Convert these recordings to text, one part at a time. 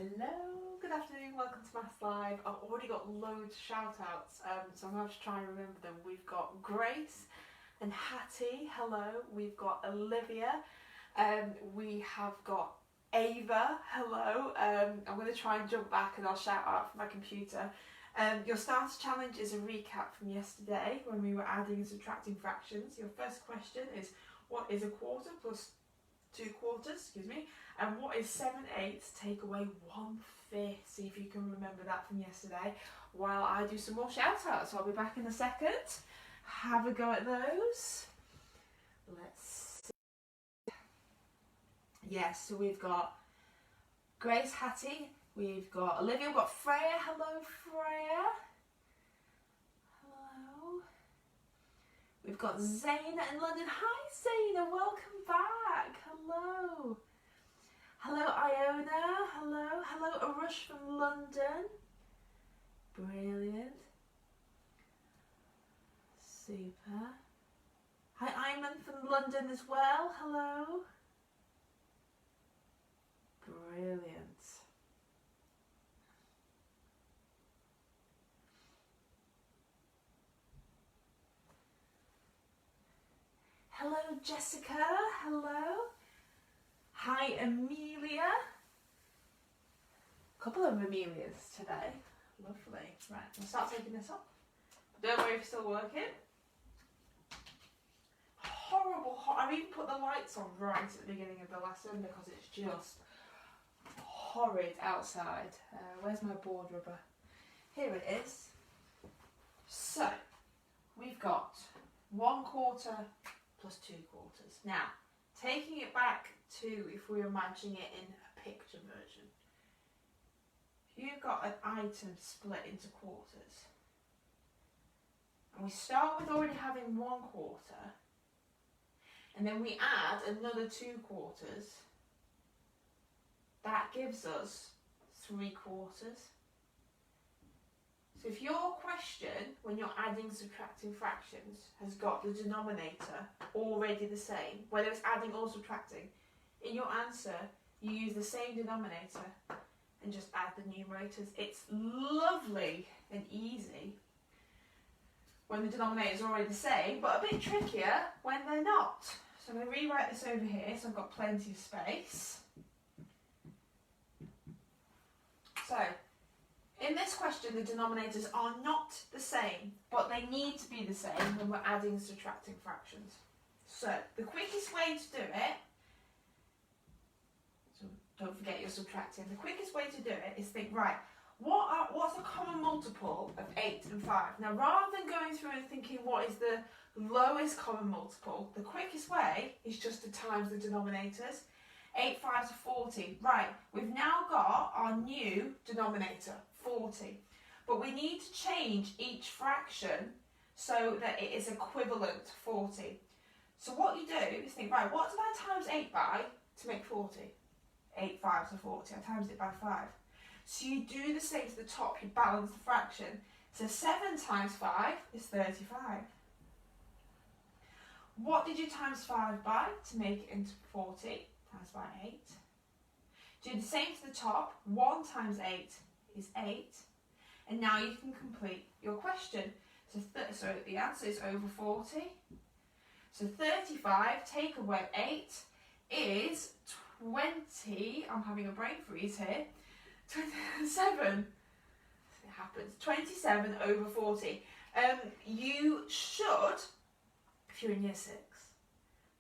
Hello, good afternoon, welcome to Maths Live. I've already got loads of shout outs, so I'm going to have to try and remember them. We've got Grace and Hattie, hello. We've got Olivia, we have got Ava, hello. I'm going to try and jump back and I'll shout out from my computer. Your starter challenge is a recap from yesterday when we were adding and subtracting fractions. Your first question is, what is a quarter plus 2/4, and what is 7/8 take away 1/5? See if you can remember that from yesterday while I do some more shout outs. So I'll be back in a second. Have a go at those. Let's see. Yes, so we've got Grace, Hattie, we've got Olivia, we've got Freya. Hello, Freya. Hello. We've got Zaina in London. Hi, Zaina. Welcome back. Hello. Hello, Iona. Hello. Hello, Arush from London. Brilliant. Super. Hi, Ayman from London as well. Hello. Brilliant. Hello, Jessica. Hello. Hi, Amelia. A couple of Amelias today. Lovely. Right, I'll start taking this off. Don't worry if it's still working. Horrible. I've even put the lights on right at the beginning of the lesson because it's just horrid outside. Where's my board rubber? Here it is. So, we've got 1/4 plus 2/4. Now, taking it back to if we were matching it in a picture version. If you've got an item split into quarters, and we start with already having 1/4, and then we add another 2/4, that gives us 3/4. So if your question, when you're adding and subtracting fractions, has got the denominator already the same, whether it's adding or subtracting, in your answer you use the same denominator and just add the numerators. It's lovely and easy when the denominator is already the same, but a bit trickier when they're not. So I'm going to rewrite this over here so I've got plenty of space. So, in this question, the denominators are not the same, but they need to be the same when we're adding and subtracting fractions. So, the quickest way to do it, so don't forget you're subtracting, the quickest way to do it is think, right, what's a common multiple of 8 and 5? Now, rather than going through and thinking what is the lowest common multiple, the quickest way is just to times the denominators. 8 5s are 40. Right, we've now got our new denominator, 40. But we need to change each fraction so that it is equivalent to 40. So what you do is think, right, what did I times 8 by to make 40? 8 5s are 40. I times it by 5. So you do the same to the top, you balance the fraction. So 7 times 5 is 35. What did you times 5 by to make it into 40? Times by 8. Do the same to the top. 1 times 8 is 8. And now you can complete your question. So the answer is over 40. So 35, take away 8, is 20. I'm having a brain freeze here. 27. It happens. 27 over 40. You should, if you're in year 6,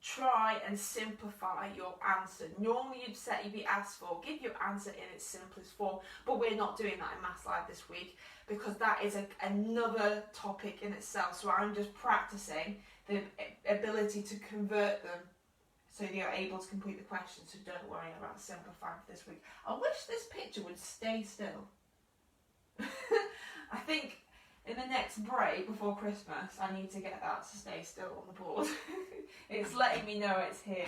try and simplify your answer. Normally you'd be asked for, give your answer in its simplest form, but we're not doing that in Maths Live this week because that is another topic in itself. So I'm just practicing the ability to convert them so you're able to complete the question. So don't worry about simplifying for this week. I wish this picture would stay still. I think in the next break before Christmas, I need to get that to stay still on the board. It's letting me know it's here.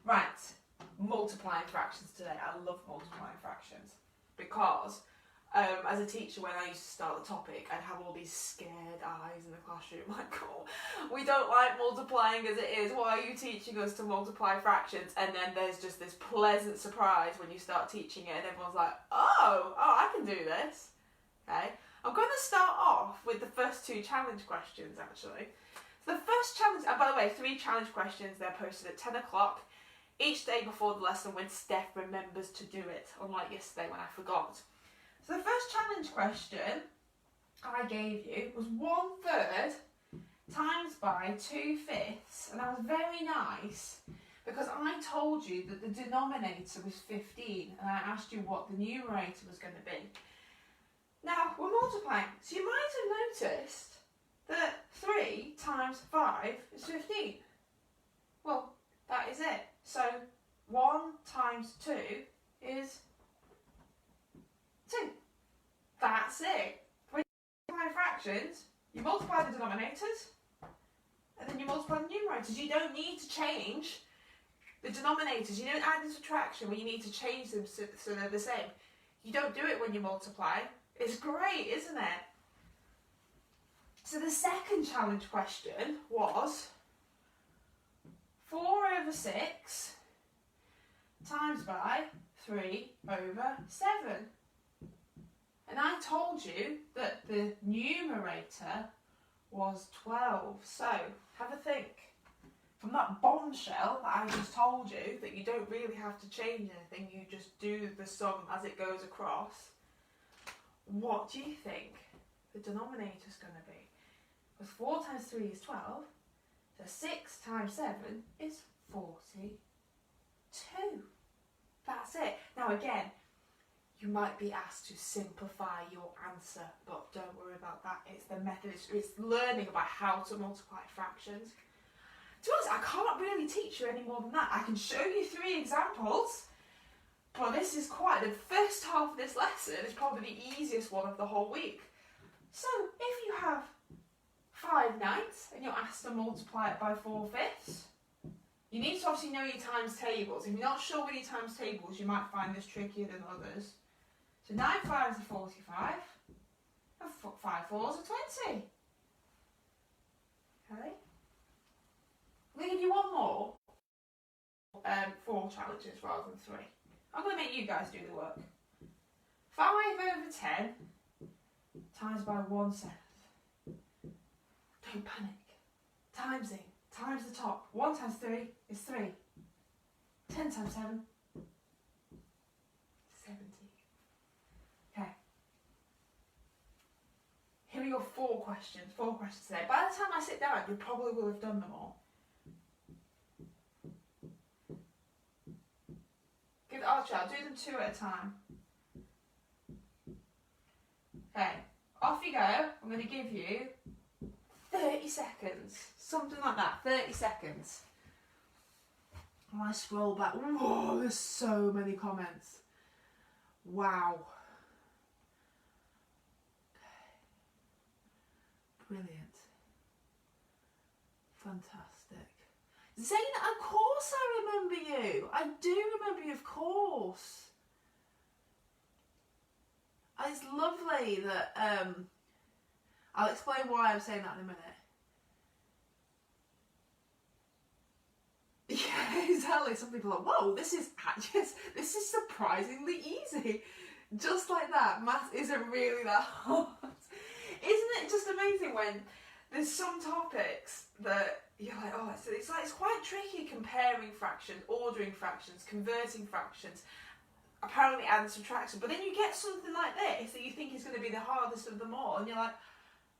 Right, multiplying fractions today. I love multiplying fractions because As a teacher, when I used to start the topic, I'd have all these scared eyes in the classroom, like, oh, we don't like multiplying as it is, why are you teaching us to multiply fractions? And then there's just this pleasant surprise when you start teaching it and everyone's like, oh, I can do this. Okay, I'm going to start off with the first 2 challenge questions, actually. So the first challenge, and by the way, 3 challenge questions, they're posted at 10 o'clock each day before the lesson when Steph remembers to do it, unlike yesterday when I forgot. So the first challenge question I gave you was 1/3 times by 2/5, and that was very nice because I told you that the denominator was 15 and I asked you what the numerator was going to be. Now we're multiplying, so you might have noticed that 3 times 5 is 15. Well, that is it. So 1 times 2 is 2. That's it. When you multiply fractions, you multiply the denominators and then you multiply the numerators. You don't need to change the denominators. You don't add and subtraction where you need to change them so they're the same. You don't do it when you multiply. It's great, isn't it? So the second challenge question was 4/6 times by 3/7. And I told you that the numerator was 12. So have a think. From that bombshell that I just told you, that you don't really have to change anything, you just do the sum as it goes across. What do you think the denominator is going to be? Because 4 times 3 is 12. So 6 times 7 is 42. That's it. Now again, you might be asked to simplify your answer, but don't worry about that. It's the method, it's learning about how to multiply fractions. To be honest, I can't really teach you any more than that. I can show you 3 examples, but this is the first half of this lesson is probably the easiest one of the whole week. So if you have 5/9 and you're asked to multiply it by 4/5, you need to obviously know your times tables. If you're not sure with your times tables, you might find this trickier than others. So 9 5s are 45, and 5 4s are 20. Okay. I'm going to give you one more, 4 challenges rather than 3. I'm going to make you guys do the work. 5/10 times by 1/7. Don't panic. Times it. Times the top. 1 times 3 is 3. 10 times 7, 70. Okay. Here are your 4 questions. 4 questions today. By the time I sit down, you probably will have done them all. Give Archie, I'll do them 2 at a time. Okay. Off you go. I'm going to give you 30 seconds. Something like that. 30 seconds. And I scroll back. Whoa, there's so many comments. Wow. Okay. Brilliant. Fantastic. Zaina, of course I remember you. I do remember you, of course. And it's lovely that, I'll explain why I'm saying that in a minute. Yeah, exactly. Some people are like, whoa, this is surprisingly easy. Just like that. Math isn't really that hard. Isn't it just amazing when there's some topics that you're like, oh, it's quite tricky comparing fractions, ordering fractions, converting fractions, apparently add and subtraction. But then you get something like this that you think is going to be the hardest of them all, and you're like,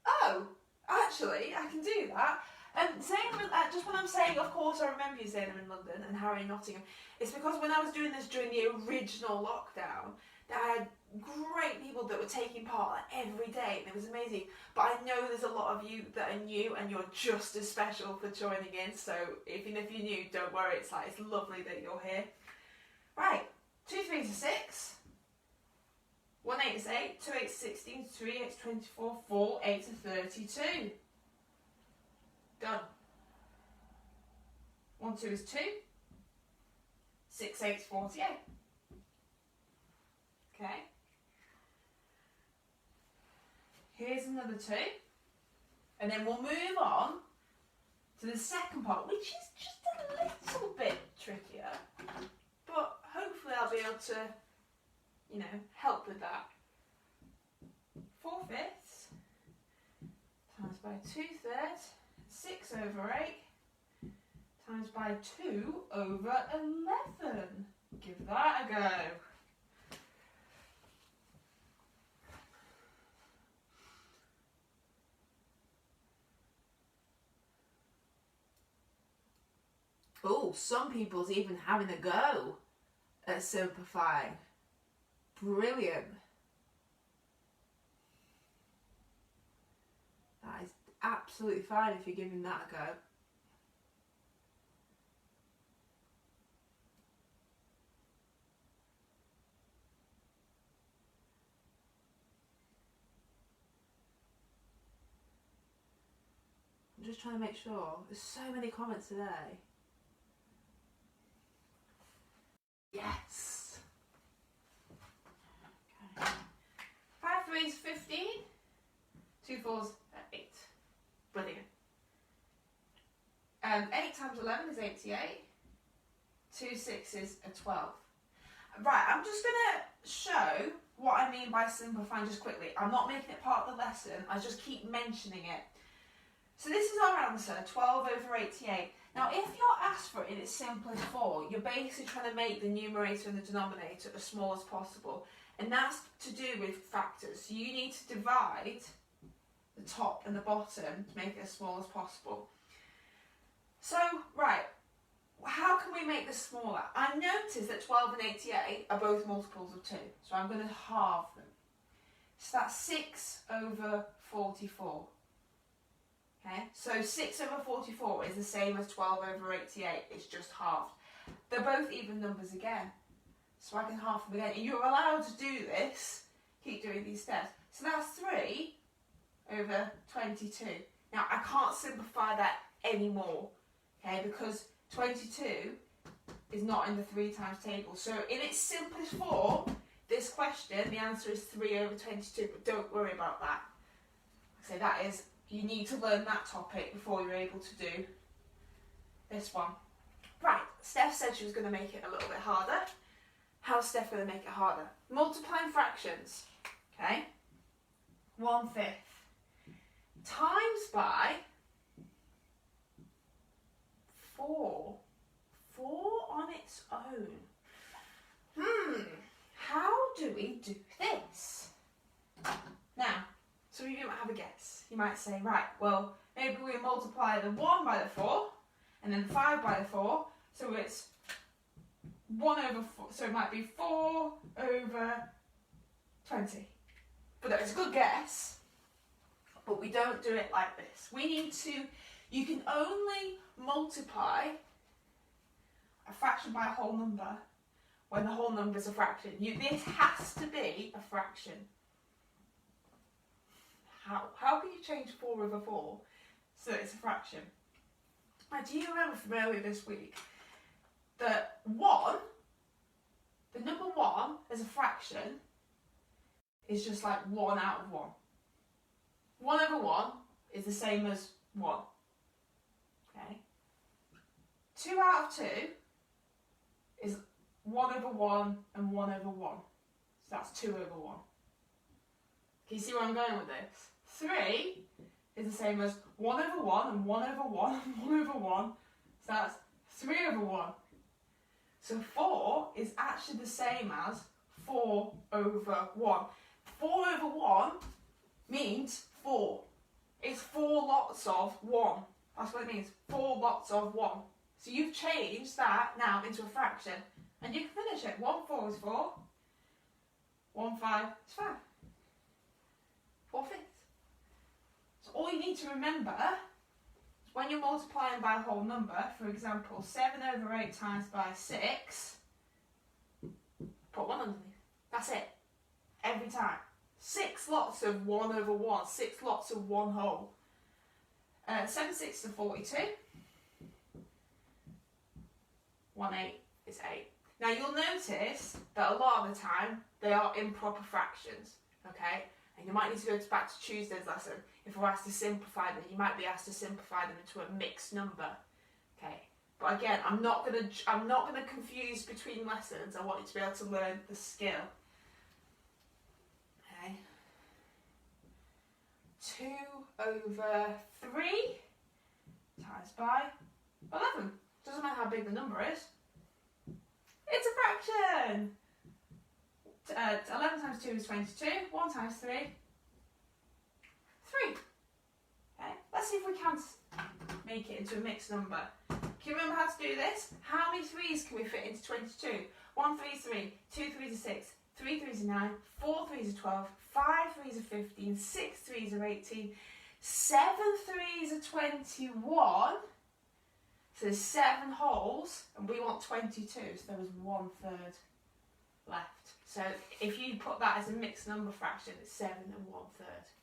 oh, actually, I can do that. And just when I'm saying, of course, I remember you saying them in London and Harry in Nottingham, it's because when I was doing this during the original lockdown, I had great people that were taking part every day, and it was amazing. But I know there's a lot of you that are new, and you're just as special for joining in. So even if you're new, don't worry. It's lovely that you're here. Right, 2 3s are 6. 1 8 is 8. 2 8 is 16. 3 8 is 24. 4 8 is 32. Done. 1 2 is 2. 6 8 is 48. Okay. Here's another 2. And then we'll move on to the second part, which is just a little bit trickier. But hopefully I'll be able to, help with that. 4/5 times by 2/3, 6 over 8 times by 2 over 11. Give that a go. Oh, some people's even having a go at simplifying. Brilliant. That is absolutely fine if you're giving that a go. I'm just trying to make sure. There's so many comments today. Yes. Okay. 5 3s 15. 2 4s 8. Brilliant. 8 times 11 is 88. 2 6s are 12. Right, I'm just going to show what I mean by simplifying just quickly. I'm not making it part of the lesson, I just keep mentioning it. So this is our answer, 12 over 88. Now if you're asked for it in its simplest form, you're basically trying to make the numerator and the denominator as small as possible. And that's to do with factors. So you need to divide the top and the bottom to make it as small as possible. So, right, how can we make this smaller? I noticed that 12 and 88 are both multiples of 2, so I'm going to halve them. So that's 6 over 44. Okay, so 6 over 44 is the same as 12 over 88, it's just halved. They're both even numbers again, so I can halve them again. And you're allowed to do this, keep doing these steps. So that's 3 over 22. Now I can't simplify that anymore, okay, because 22 is not in the 3 times table. So in its simplest form, this question, the answer is 3 over 22, but don't worry about that. So that is, you need to learn that topic before you're able to do this one. Right, Steph said she was going to make it a little bit harder. How's Steph going to make it harder? Multiplying fractions, okay? 1/5 times by 4. 4 on its own. How do we do this? Now, some of you might have a guess. You might say, right, well, maybe we multiply the 1 by the 4, and then 5 by the 4, so it's 1 over 4, so it might be 4 over 20. But that's a good guess, but we don't do it like this. We need to, you can only multiply a fraction by a whole number when the whole number is a fraction. This has to be a fraction. How can you change 4 over 4 so that it's a fraction? Now, do you remember from earlier this week that 1, the number 1 as a fraction is just like 1 out of 1. 1 over 1 is the same as 1. Okay. 2 out of 2 is 1 over 1 and 1 over 1. So that's 2 over 1. Can you see where I'm going with this? 3 is the same as 1 over 1 and 1 over 1 and 1 over 1. So that's 3 over 1. So 4 is actually the same as 4 over 1. 4 over 1 means 4. It's 4 lots of 1. That's what it means. 4 lots of 1. So you've changed that now into a fraction. And you can finish it. 1 4 is 4. 1 5 is 5. 4/5. So all you need to remember is when you're multiplying by a whole number, for example, 7 over 8 times by 6, put 1 underneath. That's it. Every time. 6 lots of 1 over 1. 6 lots of 1 whole. 7 6 is 42. 1 8 is 8. Now you'll notice that a lot of the time they are improper fractions. Okay? And you might need to go back to Tuesday's lesson. If we're asked to simplify them, you might be asked to simplify them into a mixed number. Okay. But again, I'm not gonna confuse between lessons. I want you to be able to learn the skill. Okay. 2 over 3 times by 11. Doesn't matter how big the number is. It's a fraction. 11 times 2 is 22. 1 times 3, 3. Okay. Let's see if we can make it into a mixed number. Can you remember how to do this? How many 3's can we fit into 22? 1 3 is 3, 2 3s are 6, 3 3s are 9, 4 3s are 12, 5 3s are 15, 6 3s are 18, 7 3s are 21. So there's 7 wholes, and we want 22, so there was 1/3 left. So if you put that as a mixed number fraction, it's 7 and 1/3.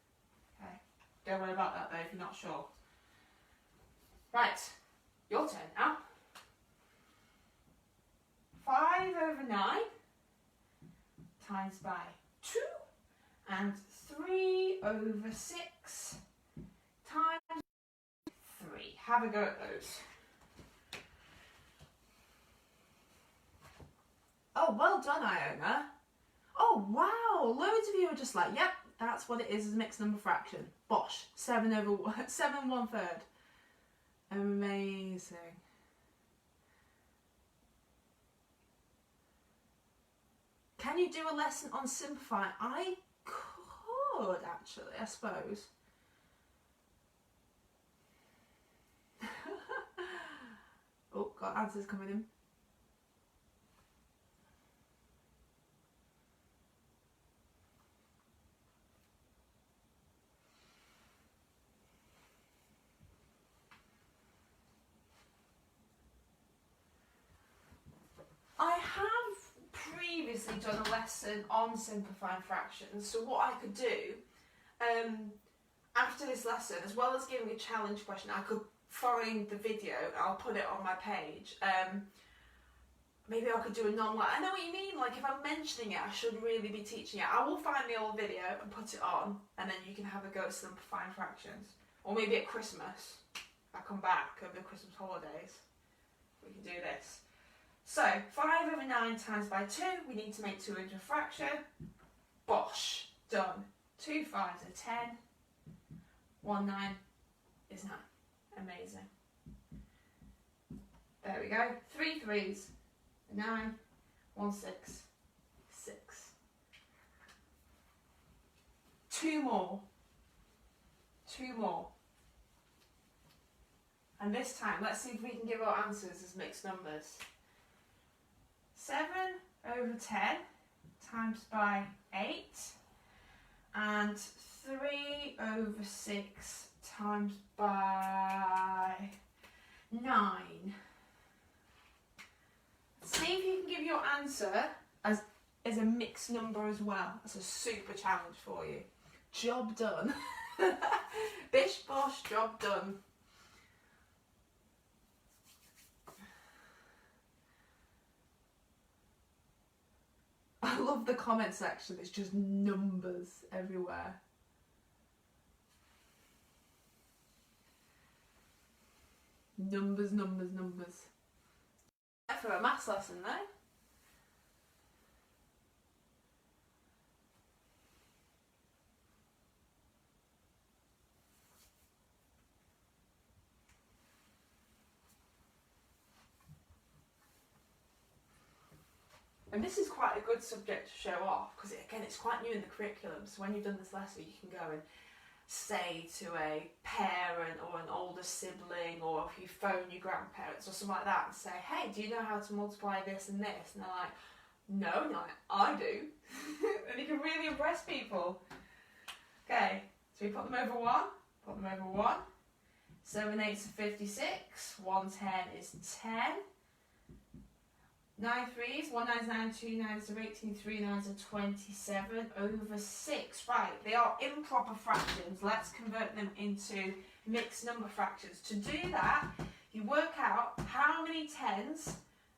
Okay, don't worry about that though if you're not sure. Right, your turn now. 5 over 9 times by 2, and 3 over 6 times 3. Have a go at those. Oh, well done, Iona. Oh, wow. Loads of you are just like, yep, that's what it is as a mixed number fraction. Bosh. 7 1/3. Amazing. Can you do a lesson on simplifying? I could, actually, I suppose. Oh, got answers coming in. I have previously done a lesson on simplifying fractions, so what I could do after this lesson, as well as giving a challenge question, I could find the video, I'll put it on my page. Maybe I could do a non-like, I know what you mean, like if I'm mentioning it, I should really be teaching it. I will find the old video and put it on, and then you can have a go at simplifying fractions. Or maybe at Christmas, if I come back over the Christmas holidays, we can do this. So, 5 over 9 times by 2, we need to make 2 into a fraction. Bosh, done. 2 5s are 10, 1 9 is 9. Amazing. There we go. 3 3s are 9, 1 6, 6. 2 more. 2 more. And this time, let's see if we can give our answers as mixed numbers. 7 over 10 times by 8, and 3 over 6 times by 9. See if you can give your answer as a mixed number as well. That's a super challenge for you. Job done. Bish bosh, job done. I love the comment section, it's just numbers everywhere. Numbers, numbers, numbers. For a maths lesson though. And this is quite a good subject to show off because again it's quite new in the curriculum, so when you've done this lesson you can go and say to a parent or an older sibling, or if you phone your grandparents or something like that and say, hey, do you know how to multiply this and this? And they're like, no, and you're like, I do. And you can really impress people. Okay, so we put them over 1, put them over 1. 7 8s are 56, 1 10 is 10. 9 3s, 1 9 is 9, 2 9s are 18, 3 9s are 27 over 6. Right, they are improper fractions. Let's convert them into mixed number fractions. To do that, you work out how many 10s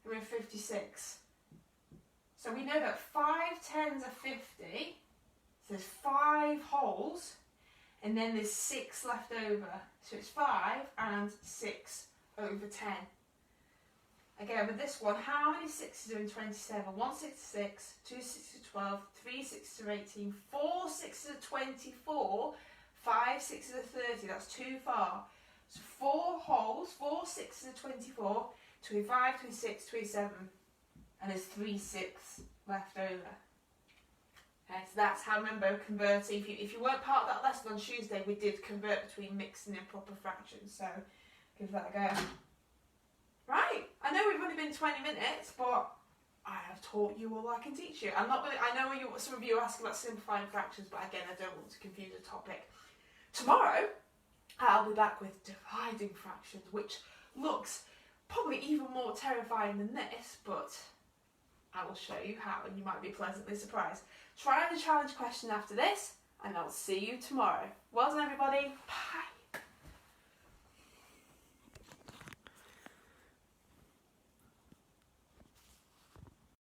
are in 56. So we know that 5 10s are 50. So there's 5 5 wholes, and then there's 6 left over. So it's 5 and 6 over 10. Again, with this one, how many 6s are in 27? 1 6 is 6, 2 6 is 12, 3 6 are 18, 4 6 are 24, 5 6 are 30. That's too far. So 4 wholes, 4 6s are 24, 25, 26, 27, and there's 3 6 left over. Okay, so that's how, remember, converting. If you weren't part of that lesson on Tuesday, we did convert between mixed and improper fractions, so give that a go. Right, I know we've only been 20 minutes, but I have taught you all I can teach you. I'm not going to, I know some of you are asking about simplifying fractions, but again, I don't want to confuse the topic. Tomorrow, I'll be back with dividing fractions, which looks probably even more terrifying than this, but I will show you how, and you might be pleasantly surprised. Try the challenge question after this, and I'll see you tomorrow. Well done, everybody. Bye.